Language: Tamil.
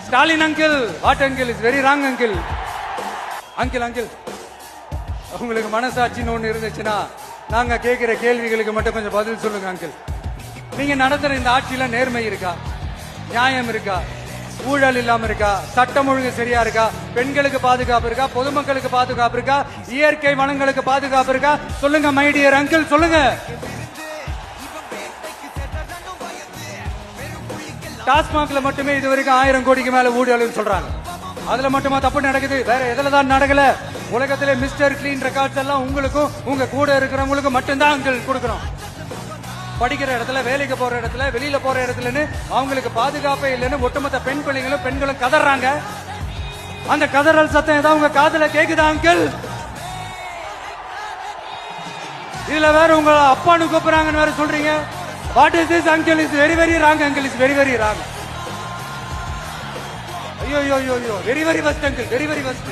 Stalin uncle, what uncle, is very wrong uncle. Uncle uncle, உங்களுக்கு மனசாட்சின்னு ஒண்ணு இருந்துச்சுன்னா நாங்க கேட்கிற கேள்விகளுக்கு மட்டும் கொஞ்சம் பதில் சொல்லுங்க அங்கிள். நீங்க நடத்துற இந்த ஆட்சியில நேர்மை இருக்கா, நியாயம் இருக்கா, ஊழல் இல்லாம இருக்கா, சட்டம் ஒழுங்கு சரியா இருக்கா, பெண்களுக்கு பாதுகாப்பு இருக்கா, பொதுமக்களுக்கு பாதுகாப்பு இருக்கா, இயற்கை வளங்களுக்கு பாதுகாப்பு இருக்கா? சொல்லுங்க மை டியர் அங்கிள், சொல்லுங்க. டாஸ்மாக்ல மட்டுமே இது வரைக்கும் 1000 கோடிக்கு மேல ஊழல் சொல்றாங்க. அதுல மட்டுமா தப்பு நடக்குது? வேற எதுல தான் நடக்கல? உலகத்திலே மிஸ்டர் கிளீன் ரெக்கார்ட்ஸ் எல்லாம் உங்களுக்கும் உங்க கூட இருக்கிறவங்களுக்கும் மட்டும்தான் அங்கிள் கொடுக்கணும். படிக்கிற இடத்துல, வேலைக்கு போற இடத்துல, வெளியில போற இடத்துலன்னு அவங்களுக்கு பாதுகாப்பே இல்லைன்னு ஒட்டுமொத்த பெண் பிள்ளைங்களும் பெண்களும் கதறாங்க. அந்த கதறல் சத்தம் ஏதாவது உங்க காதுல கேக்குதா அங்கிள்? இதுல வேற உங்க அப்பான்னு கூப்பிடுறாங்கன்னு வேற சொல்றீங்க. What is this uncle? Is very very wrong uncle, is very very wrong. ஐயோ ஐயோ ஐயோ, very very first uncle, very very first.